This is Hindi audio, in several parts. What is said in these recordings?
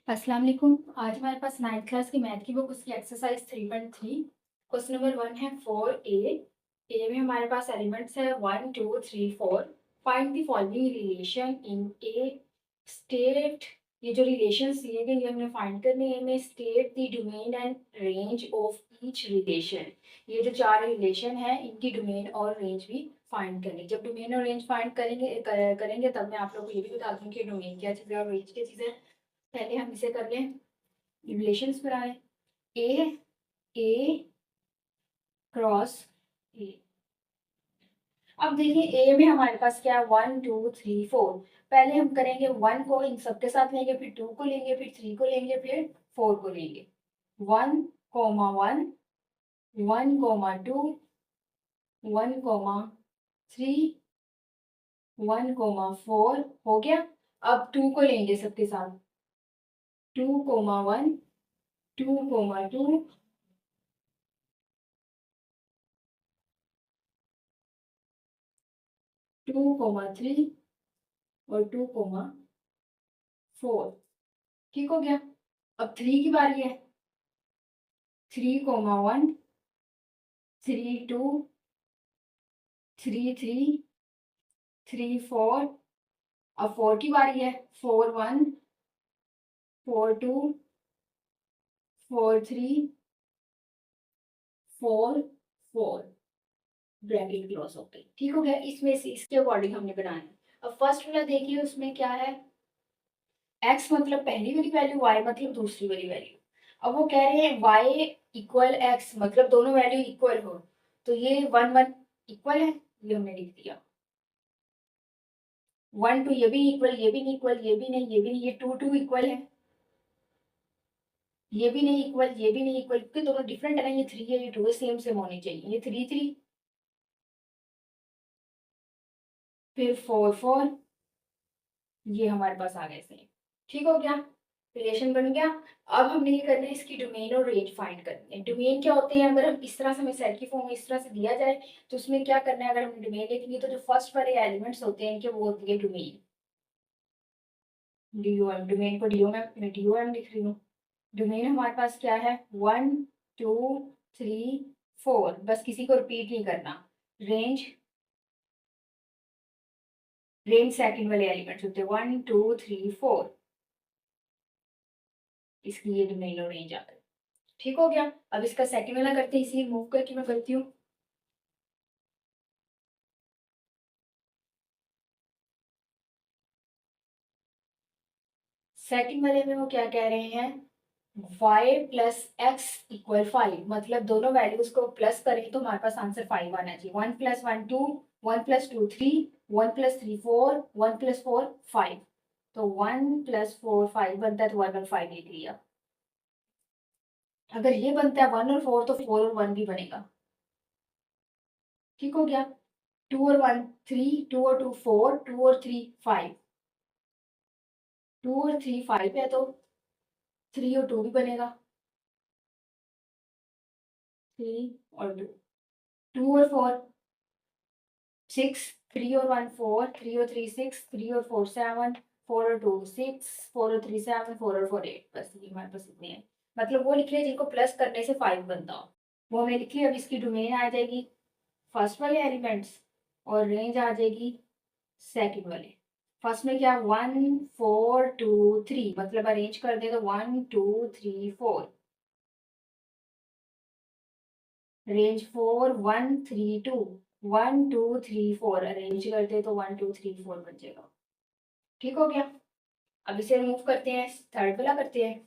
अस्सलाम वालेकुम। आज हमारे पास 9th क्लास की मैथ की बुक उसकी एक्सरसाइज 3.3 क्वेश्चन नंबर 1 है 4a। ए में हमारे पास एलिमेंट्स है 1 2 3 4। Find the following relation in A state. ये जो रिलेशंस दिए गए ये हमने फाइंड करने हैं। में state the domain and range of each relation. ये जो चार रिलेशन है इनकी डोमेन और रेंज भी फाइंड करनी। जब डोमेन और रेंज फाइंड करेंगे तब मैं आप लोगों को ये भी बता दूँ कि डोमेन क्या चीज़ है और रेंज क्या चीज़ है। पहले हम इसे कर लें, रिलेशंस बनाएं। ए ए क्रॉस ए। अब देखिए ए में हमारे पास क्या है 1 2 3 4। पहले हम करेंगे 1 को इन सबके साथ लेंगे, फिर 2 को लेंगे, फिर 3 को लेंगे, फिर 4 को लेंगे। 1 कोमा 1, 1 कोमा 2, 1 कोमा 3, 1 कोमा 4 हो गया। अब 2 को लेंगे सबके साथ। 2 कोमा 1, 2 कोमा 2, 2 कोमा 3 और 2 कोमा 4। ठीक हो गया। अब 3 की बारी है। 3 कोमा 1, 3 2, 3 3, 3 4। अब 4 की बारी है। 4 1, 4 2, 4 3, 4 4। ब्रैकेट क्लोज हो गई। ठीक हो गया। इसमें से इसके अकॉर्डिंग हमने बनाना है। अब फर्स्ट वाला देखिए उसमें क्या है। x मतलब पहली वाली वैल्यू, y मतलब दूसरी वाली वैल्यू। अब वो कह रहे हैं y इक्वल x मतलब दोनों वैल्यू इक्वल हो। तो ये 1 1 इक्वल है, ये हमने लिख दिया। 1 2 ये भी इक्वल, ये भी नहीं इक्वल, ये भी नहीं, ये भी नहीं, ये 2 2 इक्वल है, ये भी नहीं इक्वल, ये भी नहीं इक्वल, क्योंकि दोनों डिफरेंट है ना। ये 3 है, ये 2 है, सेम सेम होनी चाहिए। ये 3 3, फिर 4 4। ये हमारे पास आ गए सेम। ठीक हो गया, रिलेशन बन गया। अब हमने ये करना है, इसकी डोमेन और रेंज फाइंड करनी है। डोमेन क्या होते हैं, अगर हम इस तरह से हमें सेट की फॉर्म में इस तरह से दिया जाए तो उसमें क्या करना है। अगर हम डोमेन लिखेंगे तो जो फर्स्ट वाले एलिमेंट्स होते हैं इनके वो होती है डोमेन। डीओएम, डोमेन को मैं डीओएम लिख रही हूँ। डोमेन हमारे पास क्या है 1 2 3 4, बस किसी को रिपीट नहीं करना। रेंज, रेंज सेकंड वाले एलिमेंट्स होते हैं 1 2 3 4। इसकी ये डोमेन और रेंज आता है। ठीक हो गया। अब इसका सेकंड वाला करते हैं, इसी मूव करके मैं करती हूँ। सेकंड वाले में वो क्या कह रहे हैं, y प्लस एक्स इक्वल 5। मतलब दोनों वैल्यूज को प्लस करें तो हमारे पास आंसर 5 आना चाहिए। 1 प्लस 1 2, 1 प्लस 2 3, 1 प्लस 3 4, 1 प्लस 4 5। तो 1 प्लस 4 5 बनता है, तो 1 और 5 लिख लिया। अगर ये बनता है 1 और 4 तो 4 और 1 भी बनेगा। ठीक हो गया। 2 और 1 3, 2 और 2 4, 2 और 3 5। 2 और 3 5 है तो 3 और 2 भी बनेगा। 3 और 2, 2 और 4 6, 3 और 1 4, 3 और 3 6, 3 और 4 7, 4 और 2 6, 4 और 3 7, 4 और 4 8। बस ये हमारे पास इतने हैं। मतलब वो लिख रहे हैं जिनको प्लस करने से 5 बनता हो, वो हमने लिख लिया। अब इसकी डोमेन आ जाएगी फर्स्ट वाले एलिमेंट्स और रेंज आ जाएगी सेकंड वाले। फर्स्ट में क्या 1 4 2 3, मतलब अरेंज कर दे तो 1 2 3 4। रेंज 4 1 3 2, 1 2 3 4 अरेंज करते तो 1 2 3 4 बन जाएगा। ठीक हो गया। अब इसे रिमूव करते हैं, थर्ड वाला करते हैं।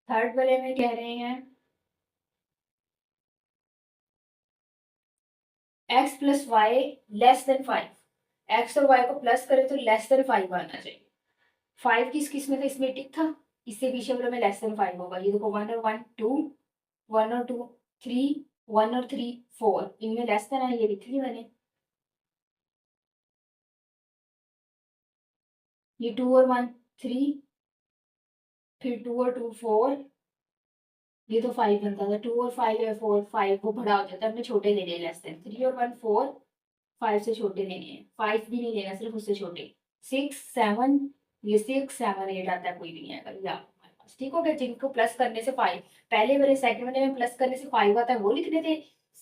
थर्ड वाले में कह रहे हैं x plus Y less than 5। X और वाई को प्लस करें तो लेस देन 5 आना चाहिए। 5 किस किस में था, इसमें टिक था, इससे पीछे वाले में लेस देन 5 होगा। ये देखो 1 और 1 2, 1 और 2 3, 1 और 3 4, इनमें लेस देन है, ये लिख ली मैंने। ये 2 और 1 3, फिर 2 और 2 4। ये तो 5 बनता था। 2 और 5 है 4, 5 वो बड़ा हो जाता है, हमने छोटे ले लिए लेस देन। 3 और 1 4, 5 से छोटे लेने हैं। 5 भी नहीं लेना, सिर्फ उससे छोटे। 6 7, ये 6 7 8 आता है, कोई भी नहीं आएगा ये आपके पास। ठीक हो गया। जिनको प्लस करने से 5, पहले वाले सेकंड वाले में प्लस करने से 5 आता है वो लिखने थे,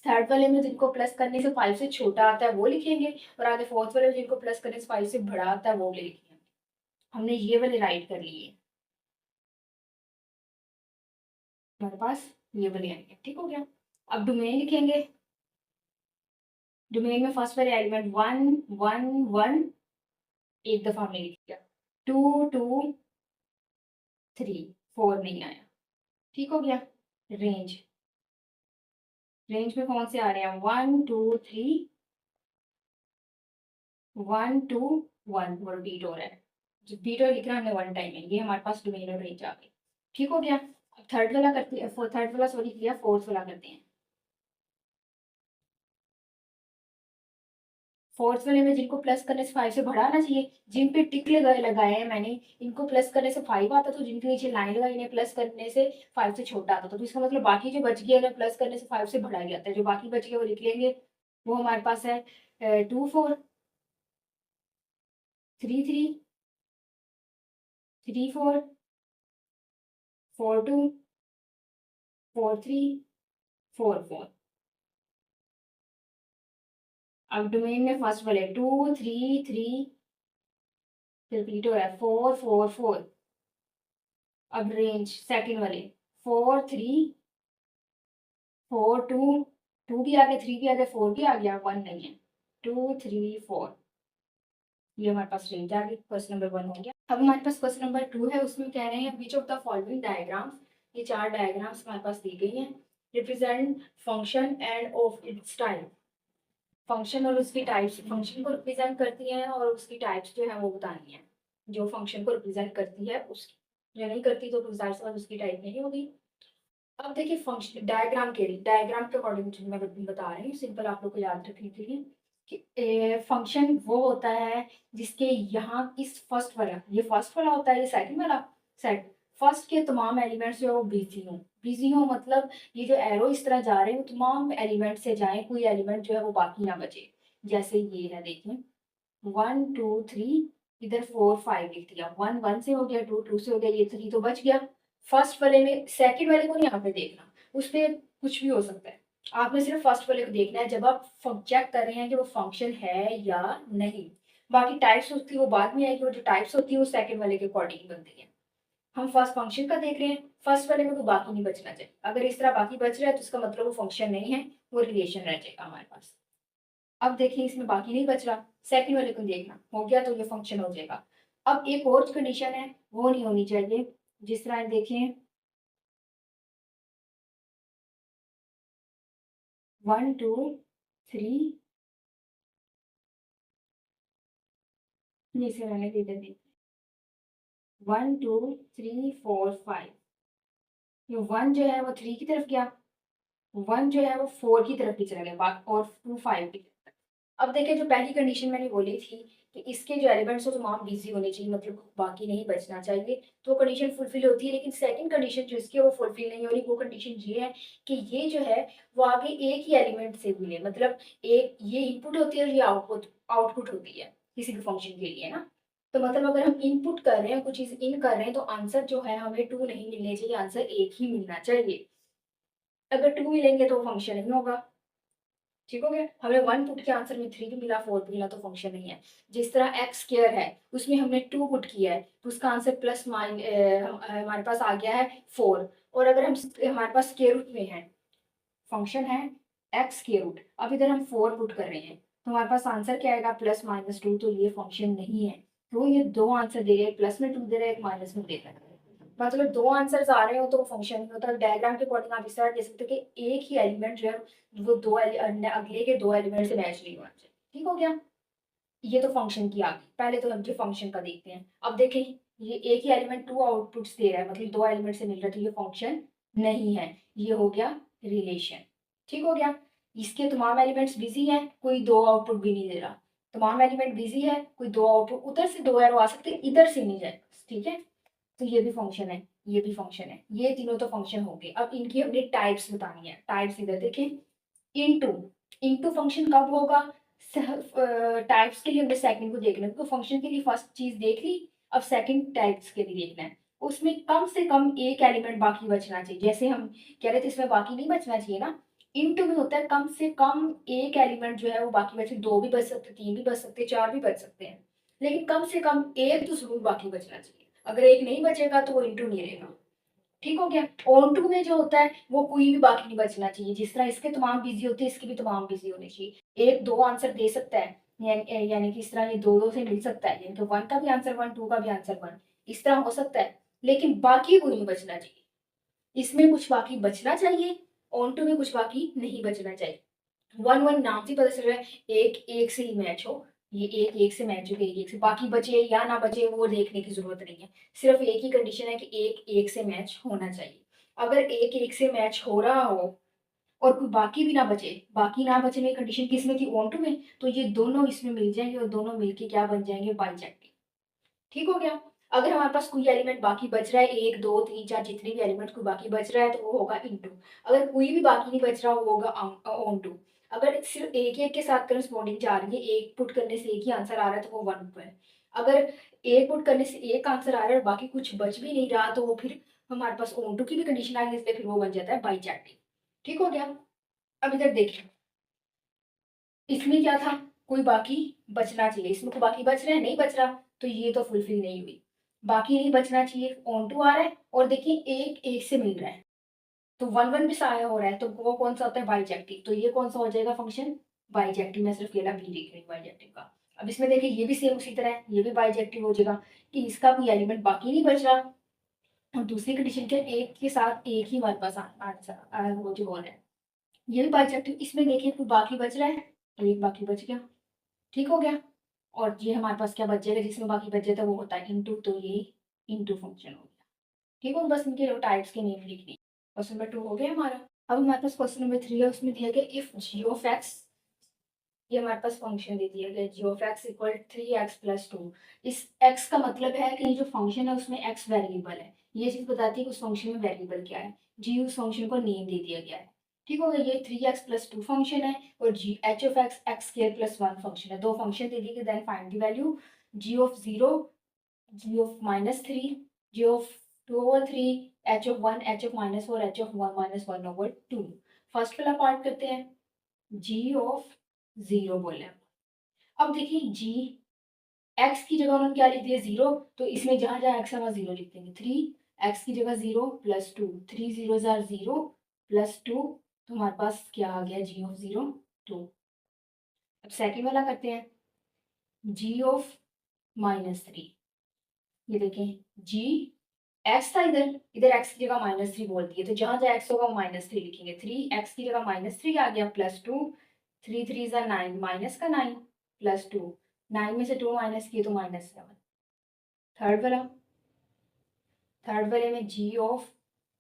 थर्ड वाले में जिनको प्लस करने से 5 से छोटा आता है वो लिखेंगे, और आगे फोर्थ वाले में जिनको प्लस करने से 5 से बड़ा आता है वो लिखेंगे। हमने ये वाले राइट कर लिए, हमारे पास ये वाले आएंगे। ठीक हो गया। अब डोमेन लिखेंगे। डोमेन में फर्स्ट वाले एलिमेंट 1 1 1 एक दफा हमने लिख दिया, 2 2 3 4 नहीं आया। ठीक हो गया। रेंज, रेंज में कौन से आ रहे हैं, 1 2 3 1 2 1, वो रिपीट हो रहा है, जो बीट और लिख रहा है हमने वन टाइम में, ये हमारे पास डोमेन और रेंज आ गई। ठीक हो गया। अब थर्ड वाला करते हैं, थर्ड वाला सॉरी किया, फोर्थ वाला करते हैं। फोर्थ वाले में जिनको प्लस करने से 5 से बड़ा आना चाहिए, जिन पे टिक लगाए हैं मैंने, इनको प्लस करने से 5 आता, तो जिनके नीचे लाइन लगाई इन्हें प्लस करने से 5 से छोटा आता, तो इसका मतलब बाकी जो बच गया है प्लस करने से 5 से बढ़ा गया था, जो बाकी बच गया वो लिख लेंगे। वो हमारे पास है 2 4 3 3 3 4 4 2 4 3 4 4। अब डोमेन में फर्स्ट वाले 2 3 3 रिपीट हो रहा है, 4 4 4। अब रेंज सेकंड वाले 4 3 4 2 2 भी आ गया, 3 भी आ गया, 4 भी आ गया, 1 नहीं है, 2 3 4। ये हमारे पास रेंज आ गई, क्वेश्चन नंबर 1 हो गया। अब हमारे पास क्वेश्चन नंबर 2 है, उसमें कह रहे हैं which of the following diagrams, ये 4 डायग्राम्स हमारे पास दी गई हैं, represent function end of its type. Function और उसकी टाइप्स, फंक्शन को रिप्रेजेंट करती हैं और उसकी टाइप्स जो है वो बतानी है। जो फंक्शन को रिप्रेजेंट करती है उसकी, जो नहीं करती तो जाहिर सी बात उसकी टाइप नहीं होगी। अब देखिए फंक्शन डायग्राम के लिए, डायग्राम के अकॉर्डिंग मैं बता रही हूँ, सिंपल आप लोग को याद रखने के लिए कि फंक्शन वो होता है जिसके यहाँ इस फर्स्ट वाला, ये फर्स्ट वाला होता है, ये सेकंड वाला सेट, फर्स्ट के तमाम एलिमेंट्स जो है वो बिजी हो, बिजी हो मतलब ये जो एरो इस तरह जा रहे हैं वो तमाम एलिमेंट से जाएं, कोई एलिमेंट जो है वो बाकी ना बचे। जैसे ये है देखिए 1 2 3, इधर 4 5 लिख दिया, 1 1 से हो गया, 2 2 से हो गया, ये 3 तो बच गया। फर्स्ट वाले में, सेकंड वाले को नहीं आपने देखना, उस पर कुछ भी हो सकता है, आपने सिर्फ फर्स्ट वाले को देखना है जब आप चेक कर रहे हैं कि वो फंक्शन है या नहीं। बाकी टाइप्स होती है वो बाद में आएगी, और जो टाइप्स होती है वो सेकंड वाले के अकॉर्डिंग बनती है। हम फर्स्ट फंक्शन का देख रहे हैं, फर्स्ट वाले में कोई बाकी नहीं बचना चाहिए, अगर इस तरह बाकी बच रहा है तो इसका मतलब वो फंक्शन नहीं है, वो रिलेशन रह जाएगा हमारे पास। अब देखिए इसमें बाकी नहीं बच रहा, सेकंड वाले को देखना, हो गया तो ये फंक्शन हो जाएगा। अब एक और कंडीशन है वो नहीं होनी चाहिए, जिस तरह देखें 1 2 3, इसे मैंने दे दी 1 2 3 4 5, ये 1 जो है वो 3 की तरफ गया, 1 जो है वो 4 की तरफ भी चला गया, और 2 5 की तरफ। अब देखिए जो पहली कंडीशन मैंने बोली थी कि इसके जो एलिमेंट्स हो तमाम बिजी होने चाहिए, मतलब बाकी नहीं बचना चाहिए, तो कंडीशन फुलफिल होती है। लेकिन सेकंड कंडीशन जो इसकी है वो फुलफिल नहीं हो रही, वो कंडीशन ये है कि ये जो है वो आगे एक ही एलिमेंट से मिले, मतलब एक ये इनपुट होती है और ये आउटपुट आउटपुट होती है किसी भी फंक्शन के लिए ना। तो मतलब अगर हम इनपुट कर रहे हैं, कुछ चीज़ इन कर रहे हैं, तो आंसर जो है हमें 2 नहीं मिलने चाहिए, आंसर एक ही मिलना चाहिए। अगर 2 मिलेंगे तो फंक्शन नहीं होगा। ठीक हो गया। हमें 1 पुट के आंसर में 3 भी मिला, 4 भी मिला, तो फंक्शन नहीं है। जिस तरह एक्स स्क्वायर है उसमें हमने 2 पुट किया है, तो उसका आंसर प्लस माइन हमारे पास आ गया है 4। और अगर हम हमारे पास स्क्वायर रूट में है, फंक्शन है एक्स स्क्वायर रूट, अब इधर हम 4 पुट कर रहे हैं, तो हमारे पास आंसर क्या आएगा, प्लस माइनस 2, तो ये फंक्शन नहीं है। तो ये दो आंसर दे रहे हैं, प्लस में 2 दे रहे हैं, एक माइनस में दे रहे हैं, मतलब दो आंसर्स आ रहे हो तो वो फंक्शन नहीं होता। डायग्राम के अकॉर्डिंग आप इस तरह कह सकते हो कि एक ही एलिमेंट जो है वो अगले के दो एलिमेंट से मैच नहीं होना चाहिए। ठीक हो गया। ये तो फंक्शन की आ गई। पहले तो हम जो फंक्शन का देखते हैं। अब देखें ये एक ही एलिमेंट 2 आउटपुट्स दे रहा है, मतलब 2 एलिमेंट से मिल रहा है, तो ये फंक्शन नहीं है, ये हो गया रिलेशन। ठीक हो गया। इसके तमाम एलिमेंट्स बिजी हैं, कोई 2 आउटपुट भी नहीं दे रहा, तमाम एलिमेंट बिजी है, कोई 2 आउटपुट, उधर से 2 एरो आ सकते हैं, इधर से नहीं जाए। ठीक है। तो ये भी फंक्शन है, ये भी फंक्शन है, ये तीनों तो फंक्शन हो गए। अब इनकी हमने टाइप्स बतानी है। टाइप्स इधर देखें, इनटू, इनटू फंक्शन कब होगा, टाइप्स के लिए हमने सेकंड को देखना है, तो फंक्शन के लिए फर्स्ट चीज देख ली, अब सेकंड टाइप्स के लिए देखना है, उसमें कम से कम एक एलिमेंट बाकी बचना चाहिए। जैसे हम कह रहे थे इसमें बाकी नहीं बचना चाहिए ना, इनटू में होता है कम से कम एक एलिमेंट जो है वो बाकी बचे, 2 भी बच सकते, 3 भी बच सकते, 4 भी बच सकते हैं, लेकिन कम से कम एक तो ज़रूर बाकी बचना चाहिए। अगर एक नहीं बचेगा तो वो इनटू नहीं रहेगा। ठीक हो गया। ऑन टू में जो होता है वो कोई भी बाकी नहीं बचना चाहिए, जिस तरह इसके तमाम बिजी होते हैं इसके भी तमाम बिजी होने चाहिए। एक दो आंसर दे सकता है, यानी कि इस तरह ये दो दो से मिल सकता है, यानी कि 1 का भी आंसर 1, 2 का भी आंसर 1, इस तरह हो सकता है, लेकिन बाकी कोई नहीं बचना चाहिए। इसमें कुछ बाकी बचना चाहिए, ऑन टू में कुछ बाकी नहीं बचना चाहिए। 1-1 नाम से पता चल रहा है, एक एक से ही मैच हो, ये एक एक से मैच हो गई, एक से बाकी बचे या ना बचे वो देखने की जरूरत नहीं है। सिर्फ एक ही कंडीशन है कि एक एक से मैच होना चाहिए। अगर एक एक से मैच हो रहा हो और कोई बाकी भी ना बचे, बाकी ना बचने की कंडीशन किसमें थी, ऑन टू में, तो ये दोनों इसमें मिल जाएंगे और दोनों मिलके क्या बन जाएंगे, बाईजेक्टिव। ठीक हो गया। अगर हमारे पास कोई एलिमेंट बाकी बच रहा है, 1 2 3 4 जितने भी एलिमेंट कोई बाकी बच रहा है तो वो होगा इनटू। अगर कोई भी बाकी नहीं बच रहा वो होगा ऑन टू। अगर सिर्फ एक एक के साथ करस्पॉन्डिंग जा रही है, एक पुट करने से एक ही आंसर आ रहा है तो वो वन टू है। अगर एक पुट करने से एक आंसर आ रहा है और बाकी कुछ बच भी नहीं रहा तो वो फिर हमारे पास ऑन टू की भी कंडीशन आ गई, इसलिए फिर वो बन जाता है बाईजेक्टिव। ठीक हो गया। अब इधर देखिए, इसमें क्या था, कोई बाकी बचना चाहिए, इसमें कोई बाकी बच रहा है, नहीं बच रहा, तो ये तो फुलफिल नहीं हुई। बाकी नहीं बचना चाहिए, ऑन टू आ रहा है और देखिए एक एक से मिल रहा है, तो 1-1 भी साया हो रहा है, तो वो कौन सा होता है, बाईजेक्टिव। तो ये कौन सा हो जाएगा फंक्शन, बाईजेक्टिव। मैं सिर्फ केवल बी लिख रही हूँ बाईजेक्टिव का। अब इसमें देखिए ये भी सेम उसी तरह है, ये भी बाईजेक्टिव हो जाएगा कि इसका कोई एलिमेंट बाकी नहीं बच रहा, और दूसरी कंडीशन के एक के साथ एक ही हमारे पास आंसर वो जो हो रहा है, ये भी बाईजेक्टिव। इसमें देखिए कोई बाकी बच रहा है तो एक बाकी बच गया। ठीक हो गया। और ये हमारे पास क्या बच जाएगा, जिसमें बाकी बच जाता है वो होता है इनटू, तो ये इनटू फंक्शन हो गया। ठीक हो, बस इनके टाइप्स के नेम लिखने। क्वेश्चन नंबर 2 हो गया हमारा। अब हमारे पास क्वेश्चन नंबर 3 है, उसमें दिया गया इफ जी ऑफ एक्स, ये हमारे पास फंक्शन दे दिया गया जी ऑफ एक्स इक्वल 3x+2। इस x का मतलब है कि ये जो फंक्शन है उसमें x वेरिएबल है, ये चीज बताती है कि उस फंक्शन में वेरिएबल क्या है, जी उस फंक्शन को नेम दे दिया गया है। ठीक हो गया। ये 3x+2 फंक्शन है और G H of X x² + 1 function है, दो फंक्शन दे दिए। Then find the value G of 0, G of -3, G of 2/3, H of 1, H of -4, H of 1 - 1/2। First वाला पार्ट करते हैं, जी ऑफ 0 बोले। अब देखिए जी एक्स की जगह उन्होंने क्या लिख दिया, 0, तो इसमें जहां जहां एक्स है वहां 0 लिख देंगे। 3 एक्स की जगह 0 + 2, 3 0 0 + 2, तो हमारे पास क्या आ गया, जी ऑफ 0 2। अब सेकंड वाला करते हैं, जी ऑफ -3। ये देखें जी एक्स था, इधर इधर एक्स की जगह -3 बोल दिए, तो जहां जहां एक्स होगा वो -3 लिखेंगे। 3 एक्स की जगह -3 आ गया, +2, 3 3 9, माइनस का 9 + 2, 9 में से 2 माइनस किए तो -7। थर्ड वाला, थर्ड वाले में जी ऑफ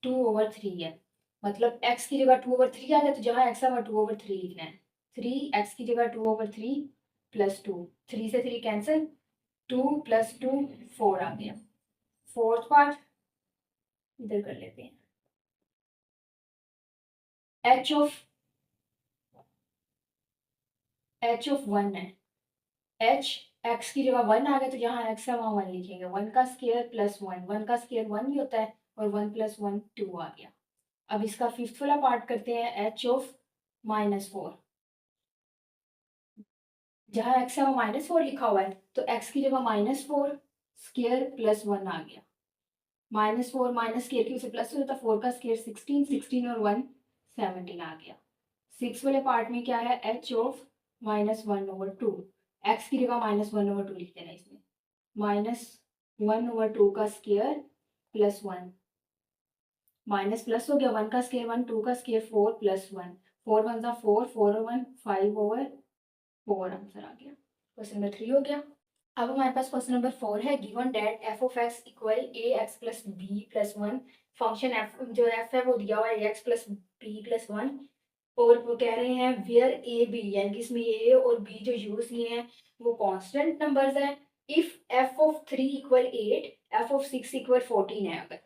2/3 है, मतलब x की जगह 2/3 आ गया, तो जहाँ x है वहाँ 2/3 लिखना है। 3x की जगह 2/3 + 2, 3 से 3 कैंसिल, 2 + 2 4 आ गया। फोर्थ पार्ट इधर कर लेते हैं, h ऑफ 1 है, h x की जगह 1 आ गया, तो जहाँ x है वहाँ 1 लिखेंगे। 1 का स्क्वायर + 1, 1 का स्क्वायर 1 ही होता है, और 1 + 1 2 आ गया। अब इसका फिफ्थ वाला पार्ट करते हैं, h ऑफ -4, जहाँ x है वो -4 लिखा हुआ है, तो x की जगह -4 स्क्वायर + 1 आ गया। -4 माइनस स्क्वायर की उसे प्लस हो जाता, 4 का स्क्वायर 16, 16 और 1 17 आ गया। सिक्स वाले पार्ट में क्या है, h ऑफ -1/2, x की जगह -1/2 लिख देना इसमें, -1/2 का स्क्वायर + 1, माइनस प्लस हो गया, 1 का स्क्वायर 1, 2 का स्क्वायर 4 + 1, 4 1 4, 4 और 1 5/4 आंसर आ गया। क्वेश्चन नंबर 3 हो गया। अब हमारे पास क्वेश्चन नंबर 4 है, given that f of x equal ax + b + 1, function f जो f है वो दिया हुआ है ax + b + 1, और वो कह रहे हैं वेयर a b, यानी कि इसमें a और b जो यूज किए हैं वो कांस्टेंट नंबर्स हैं। If f of 3 equal 8, f of 6 equal 14 है अगर,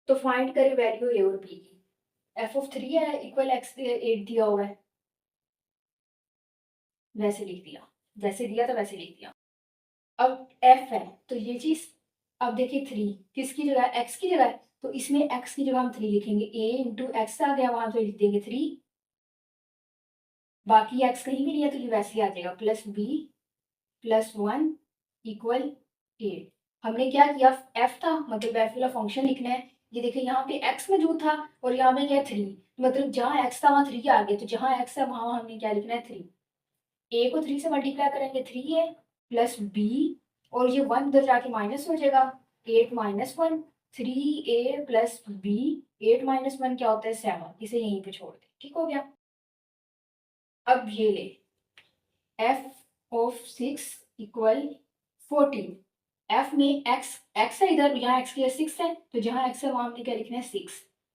तो फाइंड करें वैल्यू a और b की। f ऑफ 3 है इक्वल x 8 दिया हुआ है, वैसे लिख दिया, जैसे दिया था वैसे लिख दिया। अब f है तो ये चीज अब देखिए 3 किसकी जगह है, x की जगह है, तो इसमें x की जगह हम 3 लिखेंगे, a इंटू एक्स आ गया, वहां तो लिख देंगे 3, बाकी x कहीं भी नहीं है तो ये वैसे ही आ जाएगा, प्लस b प्लस 1 इक्वल 8। हमने क्या किया, f था मतलब f वाला फंक्शन लिखना है। ये देखिए यहाँ पे x मौजूद था और यहाँ पे क्या है 3, मतलब जहाँ x था वहाँ 3 आ गया, तो जहाँ x है वहाँ हमने क्या लिखना है 3। a को 3 से मल्टीप्लाई करेंगे 3a प्लस b, और ये 1 उधर जाके माइनस हो जाएगा, 8 minus 1, 3a plus b, 8 minus 1 क्या होता है 7, इसे यहीं पे छोड़ दें, ठीक हो गया। अब ये ले f ऑफ 6 इक्वल 14, f में x है इधर, यहाँ x की जगह 6 है, तो जहाँ x है वहाँ हमने क्या लिखना है 6,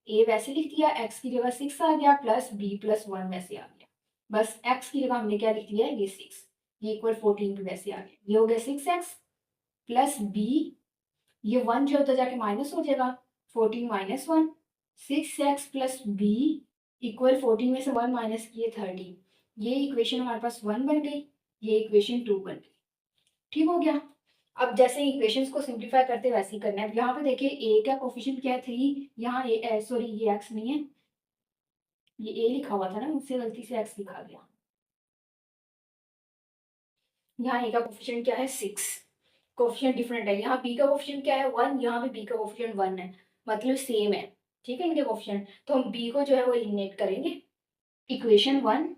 a वैसे लिख दिया, x की जगह 6 आ गया, प्लस b प्लस 1 वैसे आ गया, बस x की जगह हमने क्या लिख दिया है ये 6, ये इक्वल 14 भी वैसे आ गया, ये हो गया 6x प्लस b, ये 1 जो उधर जाके माइनस हो जाएगा, 14 minus 1, 6x plus b equal 14 में से 1 माइनस किए 30, ये इक्वेशन हमारे पास 1 बन गई, ये इक्वेशन 2 बन गई, ठीक हो गया। अब जैसे इक्वेशंस को सिंप्लीफाई करते वैसे ही करना है। अब यहाँ पे देखिए a का कोफिशिएंट क्या है 3, यहाँ सॉरी ये x नहीं है, ये a लिखा हुआ था ना, मुझसे गलती से x लिखा गया। यहाँ a का कोफिशिएंट क्या है 6, कोफिशिएंट डिफरेंट है, यहाँ b का कोफिशिएंट क्या है 1, यहाँ पे b का कोफिशिएंट 1 है, मतलब सेम है, ठीक है इनके कोफिशिएंट, तो हम b को जो है वो एलिमिनेट करेंगे। इक्वेशन 1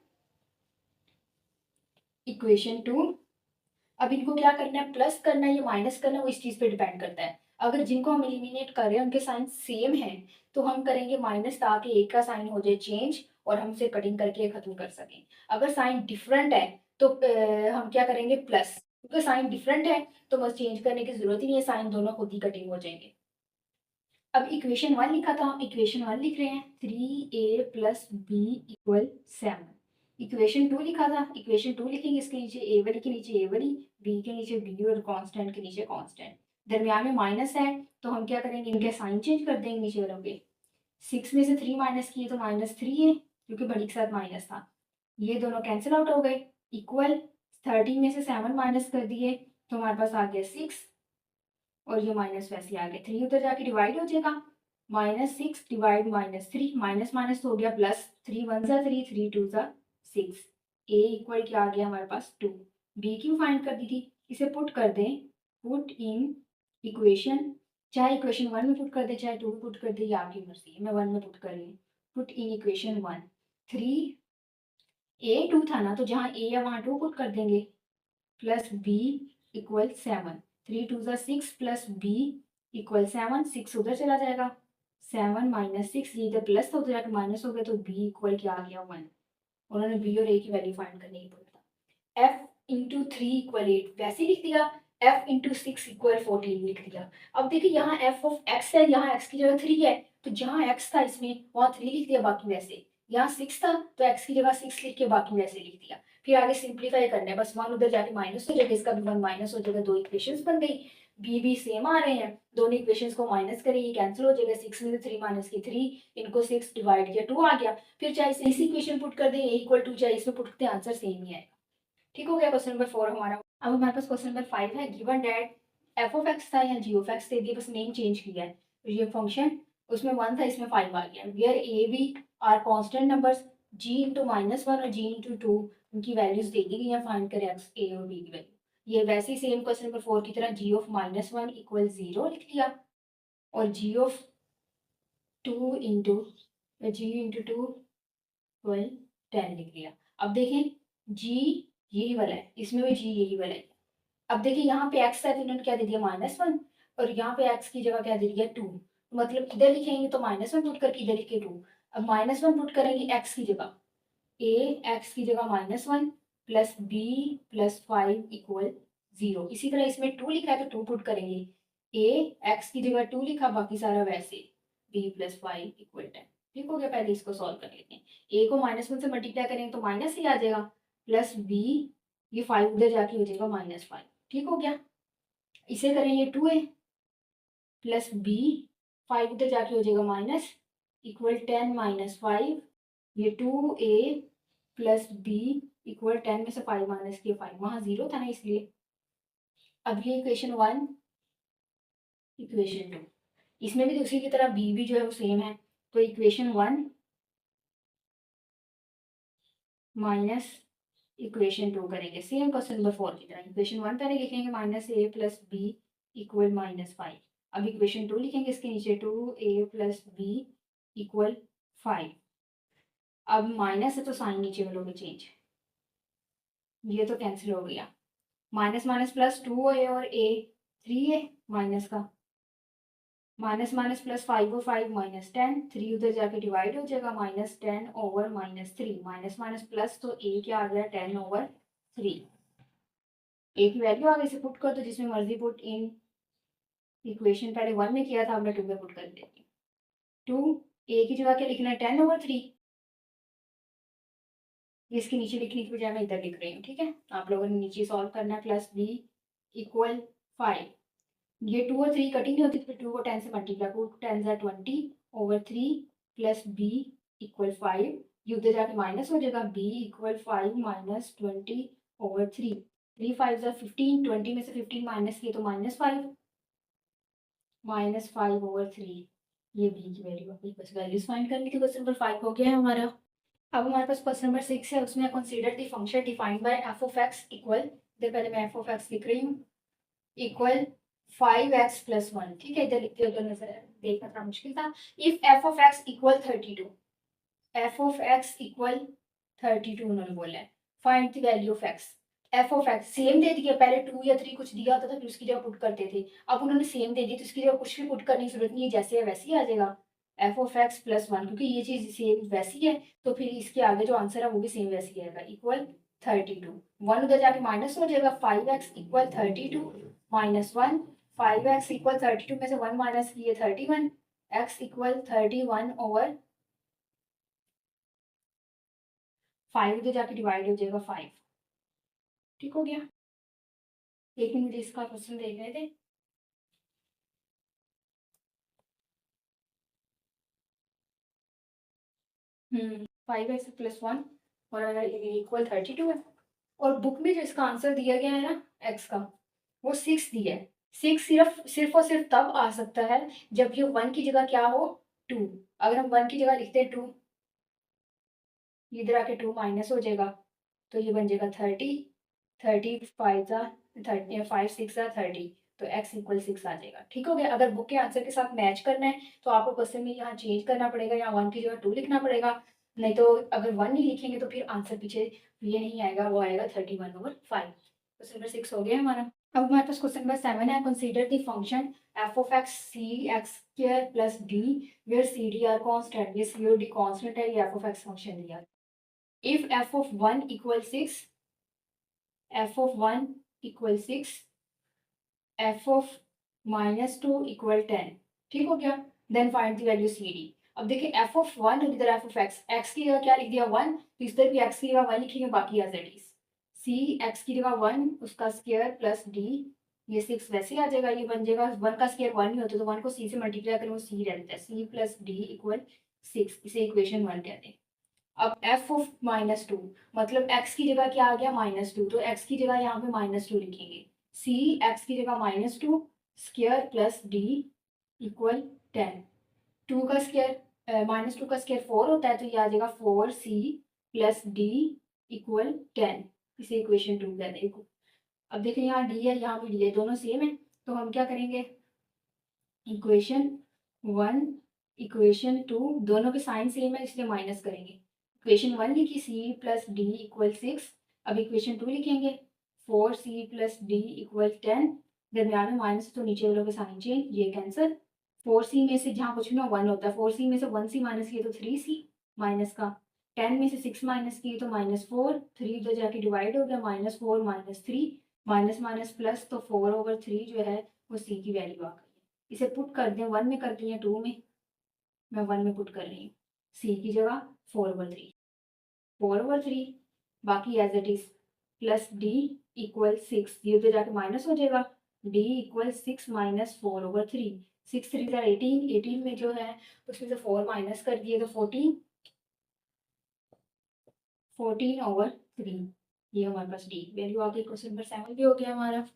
इक्वेशन 2, अब इनको क्या करना है, प्लस करना है या माइनस करना है, वो इस चीज पे डिपेंड करता है। अगर जिनको हम एलिमिनेट कर रहे हैं उनके साइन सेम हैं तो हम करेंगे माइनस, ताकि एक का साइन हो जाए चेंज और हम उसे कटिंग करके खत्म कर सकें। अगर साइन डिफरेंट है तो हम क्या करेंगे प्लस, क्योंकि साइन डिफरेंट है तो बस चेंज करने की जरूरत ही नहीं है, साइन दोनों खुद ही कटिंग हो जाएंगे। अब इक्वेशन 1 लिखा था, हम इक्वेशन 1 लिख रहे हैं, 3a plus B equal 7। Equation 2 लिखा था, इक्वेशन 2 लिखेंगे, इसके नीचे ए वाली के नीचे ए वाली, बी के नीचे बी और कांस्टेंट के नीचे कांस्टेंट, दरमियान में माइनस है तो हम क्या करेंगे इनके साइन चेंज कर देंगे नीचे वालों के। 6 में से 3 माइनस किए तो -3 है, क्योंकि बड़ी के साथ माइनस था, ये दोनों कैंसिल आउट हो गए, इक्वल 13 में से 7 माइनस कर दिए तो हमारे पास आ गया 6, और ये माइनस वैसे आ गया, 3 उधर जाके डिवाइड हो जाएगा, -6 डिवाइड -3, माइनस माइनस तो हो गया प्लस, 3 1 ज़ा 3, 3 2 ज़ा 6, a इक्वल क्या आ गया हमारे पास 2, b क्यों फाइंड कर दी थी, इसे पुट कर दें, पुट इन इक्वेशन, चाहे इक्वेशन 1 में पुट कर दे चाहे 2 में पुट कर दे, ये आपकी मर्जी है, मैं 1 में पुट कर रही हूँ, पुट इन इक्वेशन 1, 3a 2 था ना, तो जहाँ a है वहाँ 2 पुट कर देंगे, प्लस b इक्वल 7, 3 2 ज़ा 6 प्लस b इक्वल 7, 6 उधर चला जाएगा, 7 माइनस 6, ये इधर प्लस था उधर जाकर माइनस हो गया, तो b इक्वल क्या आ गया 1, उन्होंने b और a की वैल्यू फाइंड करने की बोला था। f इंटू 3 इक्वल 8 वैसे ही लिख दिया, f इंटू 6 इक्वल 14 लिख दिया। अब देखिए यहाँ f ऑफ x है, यहाँ x की जगह 3 है, तो जहाँ x था इसमें वहाँ 3 लिख दिया, बाकी वैसे, यहाँ 6 था तो x की जगह 6 लिख के बाकी वैसे लिख दिया। फिर आगे सिंप्लीफाई करना है, बस 1 उधर जाके माइनस हो जाएगा, इसका भी 1 माइनस हो जाएगा, दो इक्वेशंस बन गई, b भी सेम आ रहे हैं, दोनों इक्वेशंस को माइनस करें ये कैंसिल हो जाएगा, 6 में से 3 माइनस की 3, इनको 6 डिवाइड किया 2 आ गया, फिर चाहे इसी इक्वेशन पुट कर दें a इक्वल 2, चाहे इसमें पुट करते हैं आंसर सेम ही आएगा, ठीक हो गया क्वेश्चन नंबर 4 हमारा। अब हमारे पास क्वेश्चन नंबर 5 है, given that F of x था या जी ऑफ एक्स दे दिया, बस नेम चेंज किया है, तो ये फंक्शन उसमें 1 था इसमें 5 आ गया, where A B are constant numbers, G into -1 और जी इंटू 2 उनकी वैल्यूज दे दी गई हैं, फाइंड करें एक्स ए और बी की वैल्यू। ये वैसे ही सेम क्वेश्चन नंबर 4 की तरह जी ऑफ -1 इक्वल 0 लिख लिया, और g of 2 into g into 2 equal 10 लिख लिया। अब देखें जी यही वाला है, इसमें भी जी यही वाला है। अब देखिए यहाँ पे x है तो इन्होंने क्या दे दिया -1, और यहाँ पे x की जगह क्या दे दिया 2, मतलब इधर लिखेंगे तो -1 पुट करके इधर लिखे 2, अब -1 पुट करेंगे x की जगह, a x की जगह -1 प्लस b प्लस 5 इक्वल 0, इसी तरह इसमें 2 लिखा है तो 2 पुट करेंगे, a x की जगह 2 लिखा, बाकी सारा वैसे, b प्लस 5 इक्वल 10, ठीक हो गया। पहले इसको सॉल्व कर लेते हैं, a को -1 से मल्टीप्लाई करेंगे तो माइनस ही आ जाएगा, प्लस b, ये 5 उधर जाके हो जाएगा -5, ठीक हो गया। इसे करेंगे 2a प्लस b, 5 उधर जाके हो जाएगा माइनस, इक्वल 10 माइनस 5, ये 2a प्लस b इक्वल 10 में से 5 माइनस किया 5, वहाँ 0 था ना इसलिए। अब ये इक्वेशन 1 इक्वेशन 2। इसमें भी दूसरी की तरह बी भी जो है वो सेम है, तो इक्वेशन 1 माइनस इक्वेशन 2 करेंगे सेम क्वेश्चन नंबर 4 की तरह। इक्वेशन 1 पहले लिखेंगे माइनस ए प्लस बी इक्वल -5। अब इक्वेशन 2 लिखेंगे इसके नीचे 2a प्लस बी इक्वल 5। अब माइनस है तो साइन नीचे करोगे चेंज, ये तो कैंसिल हो गया। माइनस माइनस प्लस 2a और a 3a माइनस का, माइनस माइनस प्लस 5 और 5 -10, 3 उधर जाके डिवाइड हो जाएगा, -10 ओवर -3, माइनस माइनस प्लस तो a क्या आ गया 10 ओवर 3। a की वैल्यू आगे से पुट कर दो जिसमें मर्जी पुट इन। इक्वेशन पहले 1 में किया था, अब मैं 2 में पुट कर देती हूँ। 2 a की जगह क्या लिखना है 10 ओवर 3, इसके नीचे लिखने की बजाय मैं इधर लिख रही हूँ, ठीक है। आप लोगों ने नीचे सॉल्व करना है, प्लस b इक्वल 5। ये 2 और 3 कटिंग नहीं होती, तो 2 को 10 से मल्टीप्लाई, 2 10 जा 20 ओवर 3 प्लस b इक्वल 5। ये उधर जाके माइनस हो जाएगा, b इक्वल 5 माइनस 20 ओवर 3। 3 5 जा 15, 20 में से 15 माइनस किए तो -5, -5 ओवर 3। ये b की वैल्यू आ गई। बस वैल्यूज फाइंड करनी थी, क्वेश्चन नंबर 5 हो गया है हमारा। अब हमारे पास क्वेश्चन नंबर 6 है, उसमें consider the function defined by F of x equal, इधर पहले मैं एफ ऑफ एक्स लिख रही हूँ, इक्वल 5x प्लस 1, ठीक है। इधर लिखते हो तो नजर देखना थोड़ा मुश्किल था। If F of x equal 32, f of x equal 32 उन्होंने बोला है, find the value of x. F of x same दे दिया, पहले 2 या 3 कुछ दिया होता था फिर उसकी जगह पुट करते थे, अब उन्होंने सेम दे दी तो उसकी जगह कुछ भी पुट करने की जरूरत नहीं है, जैसे है वैसे ही आ जाएगा एफ ऑफ एक्स प्लस 1, क्योंकि ये चीज सेम वैसी है तो फिर इसके आगे जो आंसर है वो भी सेम वैसी आएगा, इक्वल 32। 1 उधर जाके माइनस हो जाएगा, 5x equal 32 minus 1, 5x equal 32 में से 1 माइनस किए 31, x इक्वल 31 ओवर 5 उधर जाके डिवाइड हो जाएगा 5। ठीक हो गया। एक मिनट मुझे इसका क्वेश्चन देख रहे थे। 5x प्लस 1 और इक्वल 32 है, और बुक में जो इसका आंसर दिया गया है ना x का, वो 6 दिया है। 6 सिर्फ और सिर्फ तब आ सकता है जब ये 1 की जगह क्या हो 2। अगर हम 1 की जगह लिखते हैं 2, इधर आके 2 माइनस हो जाएगा तो ये बन जाएगा 30, 30 5 जा 30, 5 6 जा 30, तो x इक्वल 6 आ जाएगा। ठीक हो गया। अगर बुक के आंसर के साथ मैच करना है तो आपको क्वेश्चन में यहाँ चेंज करना पड़ेगा, यहाँ 1 की जगह 2 लिखना पड़ेगा, नहीं तो अगर 1 नहीं लिखेंगे तो फिर आंसर पीछे ये नहीं आएगा, वो आएगा 31 ओवर 5। क्वेश्चन नंबर 6 हो गया हमारा। अब हमारे पास क्वेश्चन नंबर 7 है, consider the function F of X C X square plus D where C D are constant. ये सी और डी कॉन्स्टेंट है, ये एफ ऑफ एक्स फंक्शन दिया। If F of 1 equal 6, F of 1 equal 6, F of -2 equal 10, ठीक हो गया। Then find the value C D. अब देखिए एफ ऑफ 1 और इधर एफ ऑफ एक्स, एक्स की जगह क्या लिख दिया 1, तो इधर भी एक्स की जगह 1 लिखेंगे, बाकी as it is. C X की जगह 1 उसका स्क्वायर प्लस डी, ये 6 वैसे ही आ जाएगा, ये बन जाएगा 1 का स्क्वायर 1 ही होता है तो 1 को सी से मल्टीप्लाई करें वो सी रहता है, सी प्लस डी इक्वल 6, इसे इक्वेशन 1 कहते हैं। अब एफ ऑफ -2 मतलब एक्स की जगह क्या आ गया -2, तो एक्स की जगह यहाँ पे -2 लिखेंगे, सी एक्स की जगह -2 स्क्वायर प्लस डी इक्वल 10। 2 का स्क्वायर -2 का स्क्वायर 4 होता है तो ये आ जाएगा 4c प्लस डी इक्वल 10, इसे इक्वेशन 2 कहते हैं। अब देखिए यहाँ डी है यहाँ भी डी है, दोनों सेम है, तो हम क्या करेंगे इक्वेशन 1 इक्वेशन 2 दोनों के साइन सेम है इसलिए माइनस करेंगे। इक्वेशन 1 लिखी सी प्लस डी इक्वल 6, अब इक्वेशन 2 लिखेंगे 4c प्लस डी इक्वल 10, दरमियान में माइनस तो नीचे वालों के साइन चेंज, ये कैंसर। 4c में से जहाँ कुछ भी ना 1 होता है, 4c में से 1c माइनस किए तो 3c माइनस का, 10 में से 6 माइनस किए तो -4, 3 उधर जाके डिवाइड हो गया, -4 -3 माइनस माइनस प्लस, तो 4 ओवर 3 जो है वो c की वैल्यू आ गई। इसे पुट कर दें 1 में करती हैं 2 में, मैं 1 में पुट कर रही हूँ, सी की जगह 4/3, 4/3 बाकी as it is plus D equal 6, ये उधर जाके माइनस हो जाएगा, डी इक्वल 6 माइनस 4/3, 6 3 18, 18 में जो है उसमें से 4 माइनस कर दिए तो 14, 14/3, ये हमारे पास डी वैल्यू आ गई। क्वेश्चन नंबर 7 भी हो गया हमारा।